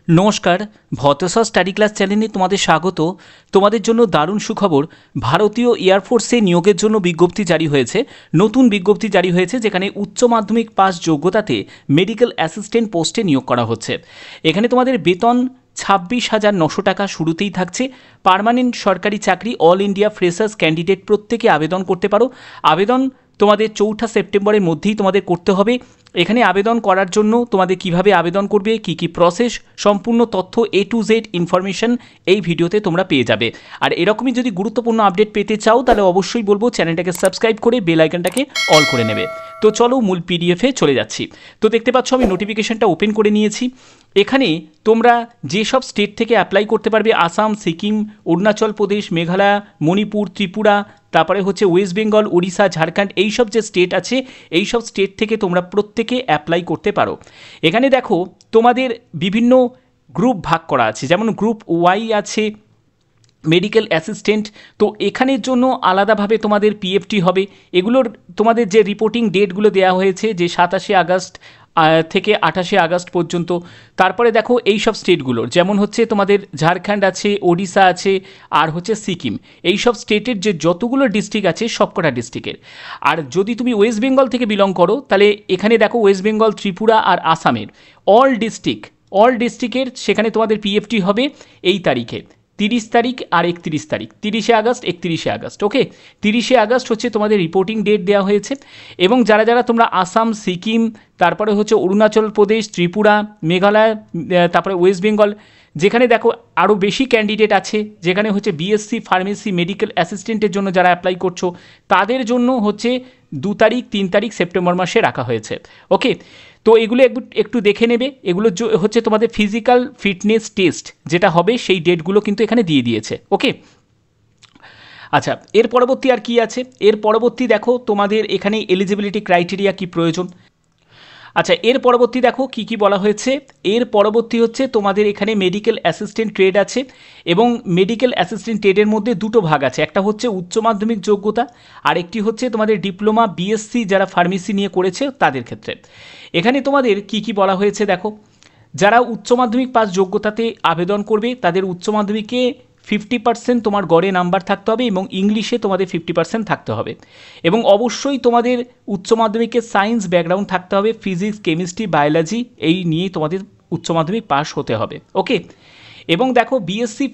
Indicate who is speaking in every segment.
Speaker 1: নমস্কার, ভট্টসা study class চ্যানেলে তোমাদের স্বাগত। তোমাদের জন্য দারুণ সুখবর, ভারতীয় এয়ারফোর্সে নিয়োগের জন্য বিজ্ঞপ্তি জারি হয়েছে। নতুন বিজ্ঞপ্তি জারি হয়েছে যেখানে উচ্চ মাধ্যমিক পাস যোগ্যতাতে মেডিকেল অ্যাসিস্ট্যান্ট পোস্টে নিয়োগ করা হচ্ছে। এখানে তোমাদের বেতন 26,900 টাকা শুরুতেই থাকছে। পার্মানেন্ট সরকারি চাকরি, অল ইন্ডিয়া ফ্রেশার্স ক্যান্ডিডেট প্রত্যেকে আবেদন করতে পারো। আবেদন তোমাদের 4 সেপ্টেম্বরের মধ্যেই তোমাদের করতে হবে। এখানে আবেদন করার জন্য তোমাদের কিভাবে আবেদন করবে, কি প্রসেস, সম্পূর্ণ তথ্য A to Z ইনফরমেশন এই ভিডিওতে তোমরা পেয়ে যাবে। আর এরকমই যদি গুরুত্বপূর্ণ আপডেট পেতে চাও তাহলে অবশ্যই বলবো চ্যানেলটাকে সাবস্ক্রাইব করে বেল আইকনটাকে অল করে নেবে। তো চলো মূল পিডিএফে চলে যাচ্ছি। তো দেখতে পাচ্ছ আমি নোটিফিকেশনটা ওপেন করে নিয়েছি। এখানে তোমরা যেসব স্টেট থেকে অ্যাপ্লাই করতে পারবে, আসাম, সিকিম, অরুণাচল প্রদেশ, মেঘালয়, মণিপুর, ত্রিপুরা, তারপরে হচ্ছে ওয়েস্ট বেঙ্গল, উড়িষ্যা, ঝাড়খণ্ড, এইসব যে স্টেট আছে এই সব স্টেট থেকে তোমরা প্রত্যেকে অ্যাপ্লাই করতে পারো। এখানে দেখো তোমাদের বিভিন্ন গ্রুপ ভাগ করা আছে, যেমন গ্রুপ ওয়াই আছে মেডিকেল অ্যাসিস্ট্যান্ট। তো এখানের জন্য আলাদাভাবে তোমাদের পিএফটি হবে। এগুলোর তোমাদের যে রিপোর্টিং ডেটগুলো দেওয়া হয়েছে যে 27 আগস্ট থেকে 28 আগস্ট পর্যন্ত। তারপরে দেখো এই সব স্টেটগুলোর যেমন হচ্ছে তোমাদের ঝাড়খণ্ড আছে, ওড়িশা আছে, আর হচ্ছে সিকিম, এই সব স্টেটের যে যতগুলো ডিস্ট্রিক্ট আছে সবকটা ডিস্ট্রিক্টের। আর যদি তুমি ওয়েস্ট বেঙ্গল থেকে বিলং করো তাহলে এখানে দেখো ওয়েস্ট বেঙ্গল, ত্রিপুরা আর আসামের অল ডিস্ট্রিক্টের সেখানে তোমাদের পিএফটি হবে এই তারিখে, 30 তারিখ আর 31 তারিখ, 30 আগস্ট 31 আগস্ট। ওকে, 30 আগস্ট হচ্ছে তোমাদের রিপোর্টিং ডেট দেওয়া হয়েছে। এবং যারা যারা তোমরা আসাম, সিকিম, তারপরে হচ্ছে অরুণাচল প্রদেশ, ত্রিপুরা, মেঘালয়, তারপরে ওয়েস্ট বেঙ্গল, যেখানে দেখো আরও বেশি ক্যান্ডিডেট আছে, যেখানে হচ্ছে বিএসসি ফার্মেসি মেডিকেল অ্যাসিস্ট্যান্টের জন্য যারা অ্যাপ্লাই করছো তাদের জন্য হচ্ছে 2 তারিখ 3 তারিখ সেপ্টেম্বর মাসে রাখা হয়েছে। ওকে, তো এগুলো একটু দেখে নেবে। এগুলো হচ্ছে তোমাদের ফিজিক্যাল ফিটনেস টেস্ট যেটা হবে সেই ডেটগুলো কিন্তু এখানে দিয়ে দিয়েছে। ওকে, আচ্ছা, এর পরবর্তী আর কি আছে? এর পরবর্তী দেখো তোমাদের এখানে এলিজিবিলিটি ক্রাইটেরিয়া কি প্রয়োজন। আচ্ছা, এর পরবর্তী দেখো কি বলা হয়েছে। এর পরবর্তী হচ্ছে তোমাদের এখানে মেডিকেল অ্যাসিস্ট্যান্ট ট্রেড আছে, এবং মেডিকেল অ্যাসিস্ট্যান্ট ট্রেডের মধ্যে দুটো ভাগ আছে, একটা হচ্ছে উচ্চ মাধ্যমিক যোগ্যতা আর একটি হচ্ছে তোমাদের ডিপ্লোমা, বিএসসি যারা ফার্মেসি নিয়ে করেছে তাদের ক্ষেত্রে। এখানে তোমাদের কি বলা হয়েছে দেখো, যারা উচ্চ মাধ্যমিক পাস যোগ্যতাতে আবেদন করবে তাদের উচ্চ মাধ্যমিকে 50% তোমার গড়ে নাম্বার থাকতে হবে, এবং ইংলিশে তোমাদের 50% থাকতে হবে, এবং অবশ্যই তোমাদের উচ্চ মাধ্যমিকে সায়েন্স ব্যাকগ্রাউন্ড থাকতে হবে, ফিজিক্স, কেমিস্ট্রি, বায়োলজি এই নিয়েই তোমাদের উচ্চ মাধ্যমিক পাস হতে হবে। ওকে, এবং দেখো বিএসসি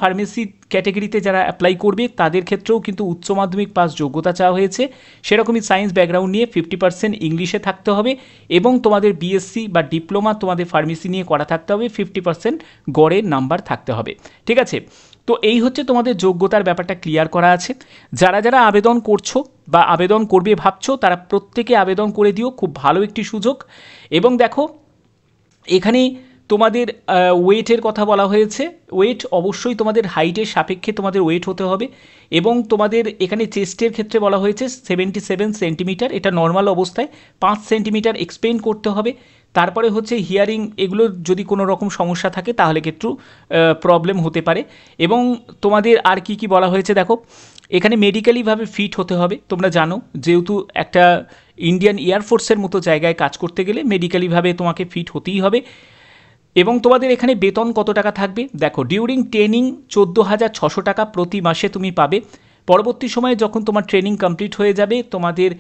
Speaker 1: ফার্মেসি ক্যাটাগরিতে যারা অ্যাপ্লাই করবে তাদের ক্ষেত্রেও কিন্তু উচ্চ মাধ্যমিক পাস যোগ্যতা চাওয়া হয়েছে, সেরকমই সায়েন্স ব্যাকগ্রাউন্ড নিয়ে 50% ইংলিশে থাকতে হবে, এবং তোমাদের বিএসসি বা ডিপ্লোমা তোমাদের ফার্মেসি নিয়ে করা থাকতে হবে, 50% গড়ের নাম্বার থাকতে হবে। ঠিক আছে, তো এই হচ্ছে তোমাদের যোগ্যতার ব্যাপারটা ক্লিয়ার করা আছে। যারা যারা আবেদন করছো বা আবেদন করবে ভাবছো তারা প্রত্যেকে আবেদন করে দিও, খুব ভালো একটি সুযোগ। এবং দেখো এখানে তোমাদের ওয়েটের কথা বলা হয়েছে। ওয়েট অবশ্যই তোমাদের হাইটের সাপেক্ষে তোমাদের ওয়েট হতে হবে, এবং তোমাদের এখানে চেস্টের ক্ষেত্রে বলা হয়েছে 77 সেন্টিমিটার, এটা নর্মাল অবস্থায় 5 সেন্টিমিটার এক্সপেন্ড করতে হবে। তারপরে হচ্ছে হিয়ারিং, এগুলোর যদি কোনো রকম সমস্যা থাকে তাহলে একটু প্রবলেম হতে পারে। এবং তোমাদের আর কি বলা হয়েছে দেখো, এখানে মেডিকেলিভাবে ফিট হতে হবে। তোমরা জানো যেহেতু একটা ইন্ডিয়ান এয়ারফোর্সের মতো জায়গায় কাজ করতে গেলে মেডিকেলিভাবে তোমাকে ফিট হতেই হবে। এবং তোমাদের এখানে বেতন কত টাকা থাকবে দেখো, ডিউরিং ট্রেনিং 14,600 টাকা প্রতি মাসে তুমি পাবে। পরবর্তী সময়ে যখন তোমার ট্রেনিং কমপ্লিট হয়ে যাবে তোমাদের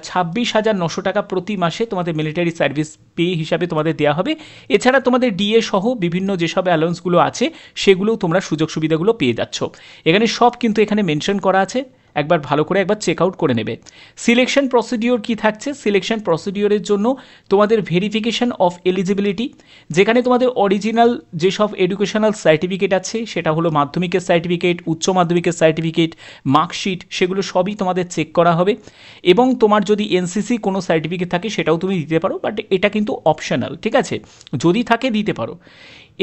Speaker 1: 26,900 টাকা প্রতি মাসে তোমাদের মিলিটারি সার্ভিস পে হিসাবে তোমাদের দেওয়া হবে। এছাড়া তোমাদের ডিএ সহ বিভিন্ন যেসব অ্যালাউন্সগুলো আছে সেগুলোও তোমরা সুযোগ সুবিধাগুলো পেয়ে যাচ্ছ। এখানে সব কিন্তু এখানে মেনশন করা আছে, একবার ভালো করে একবার চেক আউট করে নেবে। সিলেকশন প্রসিডিওর কি থাকছে, সিলেকশন প্রসিডিওরের জন্য তোমাদের ভেরিফিকেশন অফ এলিজিবিলিটি, যেখানে তোমাদের অরিজিনাল যেসব এডুকেশনাল সার্টিফিকেট আছে সেটা হলো মাধ্যমিকের সার্টিফিকেট, উচ্চ মাধ্যমিকের সার্টিফিকেট, মার্কশিট, সেগুলো সবই তোমাদের চেক করা হবে। এবং তোমার যদি এনসিসি কোনো সার্টিফিকেট থাকে সেটাও তুমি দিতে পারো, বাট এটা কিন্তু অপশনাল। ঠিক আছে, যদি থাকে দিতে পারো।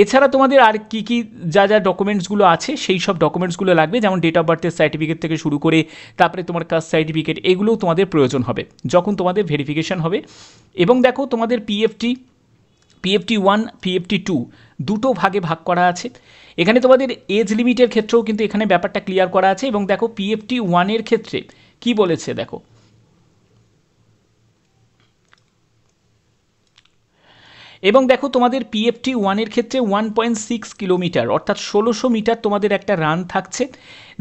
Speaker 1: এছাড়া তোমাদের আর কি যা ডকুমেন্টসগুলো আছে সেই সব ডকুমেন্টসগুলো লাগবে, যেমন ডেট অফ বার্থের সার্টিফিকেট থেকে শুরু করে তারপরে তোমার কাস্ট সার্টিফিকেট, এগুলোও তোমাদের প্রয়োজন হবে যখন তোমাদের ভেরিফিকেশন হবে। এবং দেখো তোমাদের পিএফটি 1, পিএফটি 2 দুটো ভাগে ভাগ করা আছে। এখানে তোমাদের এজ লিমিটের ক্ষেত্রেও কিন্তু এখানে ব্যাপারটা ক্লিয়ার করা আছে। এবং দেখো পিএফটি 1 ক্ষেত্রে কি বলেছে দেখো, এবং দেখো তোমাদের PFT 1-এর ক্ষেত্রে 1.6 কিলোমিটার অর্থাৎ 1600 মিটার তোমাদের একটা রান থাকছে,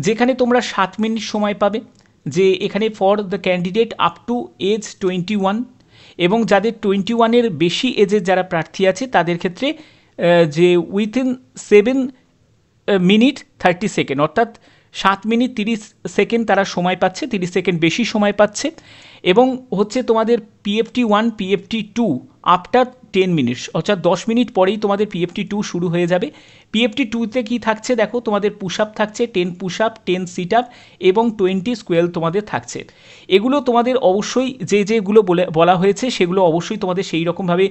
Speaker 1: যেখানে তোমরা 7 মিনিট সময় পাবে। যে এখানে for the candidate up to age 21, এবং যাদের 21-এর বেশি এজের যারা প্রার্থী আছে তাদের ক্ষেত্রে যে উইথিন 7 মিনিট 30 সেকেন্ড অর্থাৎ 7 মিনিট 30 সেকেন্ড তারা সময় পাচ্ছে, 30 সেকেন্ড বেশি সময় পাচ্ছে। এবং হচ্ছে তোমাদের PFT 1 PFT 2 আফটার 10 মিনিটস অর্থাৎ 10 মিনিট পরেই তোমাদের PFT 2 শুরু হয়ে যাবে। PFT 2-তে কী থাকছে দেখো, তোমাদের পুশ আপ থাকছে 10 পুশ আপ, 10 সিট আপ এবং 20 স্কোয়াল তোমাদের থাকছে। এগুলো তোমাদের অবশ্যই যেগুলো বলা হয়েছে সেগুলো অবশ্যই তোমাদের সেই রকমভাবে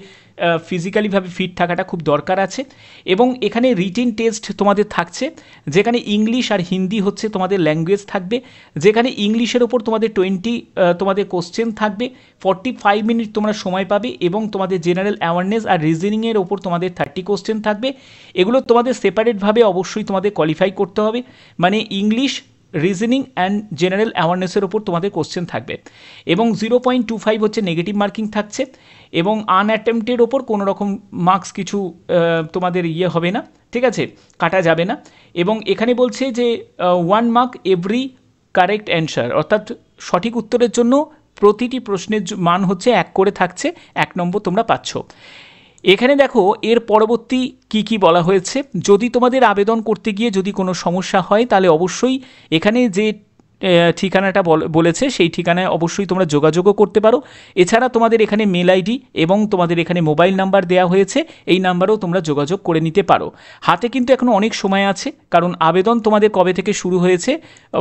Speaker 1: ফিজিক্যালিভাবে ফিট থাকাটা খুব দরকার আছে। এবং এখানে রিটেন টেস্ট তোমাদের থাকছে, যেখানে ইংলিশ আর হিন্দি হচ্ছে তোমাদের ল্যাঙ্গুয়েজ থাকবে, যেখানে ইংলিশের ওপর তোমাদের 20 তোমাদের কোশ্চেন থাকবে, 45 মিনিট তোমরা সময় পাবে, এবং তোমাদের জেনারেল অ্যাওয়ারনেস আর রিজনিংয়ের ওপর তোমাদের 30 কোশ্চেন থাকবে। এগুলো তোমাদের সেপারেটভাবে অবশ্যই তোমাদের কোয়ালিফাই করতে হবে, মানে ইংলিশ, রিজনিং অ্যান্ড জেনারেল অ্যাওয়ারনেসের ওপর তোমাদের কোশ্চেন থাকবে। এবং 0.25 হচ্ছে নেগেটিভ মার্কিং থাকছে, এবং আনঅ্যাটেম্পটের ওপর কোনো রকম মার্কস কিছু তোমাদের হবে না, ঠিক আছে, কাটা যাবে না। এবং এখানে বলছে যে 1 মার্ক এভরি কারেক্ট অ্যান্সার, অর্থাৎ সঠিক উত্তরের জন্য প্রতিটি প্রশ্নের মান হচ্ছে 1 করে থাকছে, 1 নম্বর তোমরা পাচ্ছ। এখানে দেখো এর পরবর্তী কি বলা হয়েছে, যদি তোমাদের আবেদন করতে গিয়ে যদি কোনো সমস্যা হয় তাহলে অবশ্যই এখানে যে ঠিকানাটা বলেছে সেই ঠিকানায় অবশ্যই তোমরা যোগাযোগও করতে পারো। এছাড়া তোমাদের এখানে মেল আইডি এবং তোমাদের এখানে মোবাইল নাম্বার দেওয়া হয়েছে, এই নাম্বারেও তোমরা যোগাযোগ করে নিতে পারো। হাতে কিন্তু এখনও অনেক সময় আছে, কারণ আবেদন তোমাদের কবে থেকে শুরু হয়েছে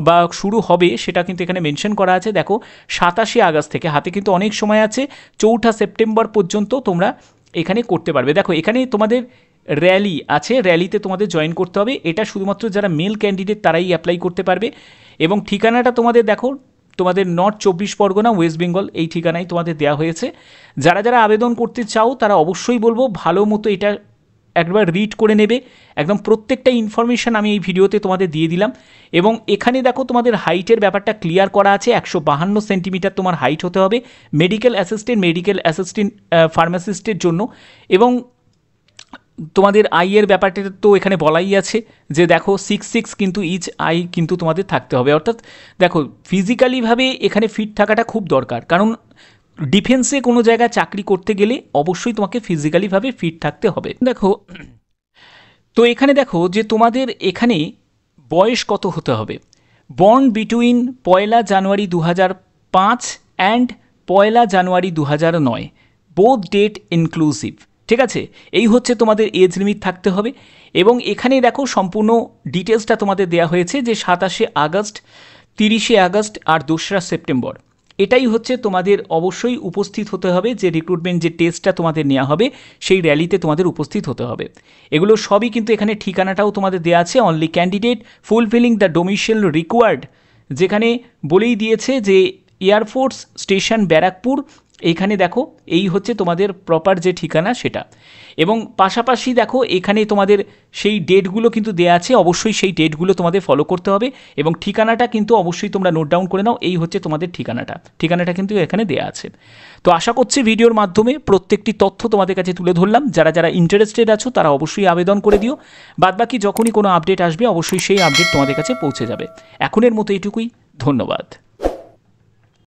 Speaker 1: বা শুরু হবে সেটা কিন্তু এখানে মেনশন করা আছে। দেখো 27 আগস্ট থেকে, হাতে কিন্তু অনেক সময় আছে, 4 সেপ্টেম্বর পর্যন্ত তোমরা এখানে করতে পারবে। দেখো এখানে তোমাদের র্যালি আছে, র্যালিতে তোমাদের জয়েন করতে হবে। এটা শুধুমাত্র যারা মেল ক্যান্ডিডেট তারাই অ্যাপ্লাই করতে পারবে। এবং ঠিকানাটা তোমাদের দেখো, তোমাদের নর্থ 24 পরগনা, ওয়েস্ট বেঙ্গল, এই ঠিকানায় তোমাদের দেওয়া হয়েছে। যারা যারা আবেদন করতে চাও তারা অবশ্যই বলবো ভালো মতো এটা একবার রিড করে নেবে। একদম প্রত্যেকটা ইনফরমেশান আমি এই ভিডিওতে তোমাদের দিয়ে দিলাম। এবং এখানে দেখো তোমাদের হাইটের ব্যাপারটা ক্লিয়ার করা আছে, 152 সেন্টিমিটার তোমার হাইট হতে হবে মেডিকেল অ্যাসিস্ট্যান্ট ফার্মাসিস্টের জন্য। এবং তোমাদের আইয়ের ব্যাপারটা তো এখানে বলাই আছে যে দেখো 6'6" কিন্তু ইচ আই কিন্তু তোমাদের থাকতে হবে। অর্থাৎ দেখো ফিজিক্যালিভাবে এখানে ফিট থাকাটা খুব দরকার, কারণ ডিফেন্সে কোনো জায়গায় চাকরি করতে গেলে অবশ্যই তোমাকে ফিজিক্যালিভাবে ফিট থাকতে হবে। দেখো তো এখানে দেখো যে তোমাদের এখানে বয়স কত হতে হবে, born between 1 January 2005 and 1 January 2009, both date inclusive, ঠিক আছে। এই হচ্ছে তোমাদের এজ লিমিট থাকতে হবে। এবং এখানে দেখো সম্পূর্ণ ডিটেলসটা তোমাদের দেওয়া হয়েছে যে 27 আগস্ট, 30 আগস্ট আর 2 সেপ্টেম্বর, এটাই হচ্ছে তোমাদের অবশ্যই উপস্থিত হতে হবে। যে রিক্রুটমেন্ট যে টেস্টটা তোমাদের নেওয়া হবে সেই র্যালিতে তোমাদের উপস্থিত হতে হবে। এগুলো সবই কিন্তু এখানে ঠিকানাটাও তোমাদের দেওয়া আছে, only candidate fulfilling the domicile required, যেখানে বলেই দিয়েছে যে এয়ারফোর্স স্টেশন ব্যারাকপুর। এইখানে দেখো এই হচ্ছে তোমাদের প্রপার যে ঠিকানা সেটা। এবং পাশাপাশি দেখো এখানে তোমাদের সেই ডেটগুলো কিন্তু দেওয়া আছে, অবশ্যই সেই ডেটগুলো তোমাদের ফলো করতে হবে। এবং ঠিকানাটা কিন্তু অবশ্যই তোমরা নোট ডাউন করে নাও, এই হচ্ছে তোমাদের ঠিকানাটা কিন্তু এখানে দেওয়া আছে। তো আশা করছি ভিডিওর মাধ্যমে প্রত্যেকটি তথ্য তোমাদের কাছে তুলে ধরলাম। যারা যারা ইন্টারেস্টেড আছো তারা অবশ্যই আবেদন করে দিও। বাদবাকি যখনই কোনো আপডেট আসবে অবশ্যই সেই আপডেট তোমাদের কাছে পৌঁছে যাবে। এখনের মতো এটুকুই, ধন্যবাদ।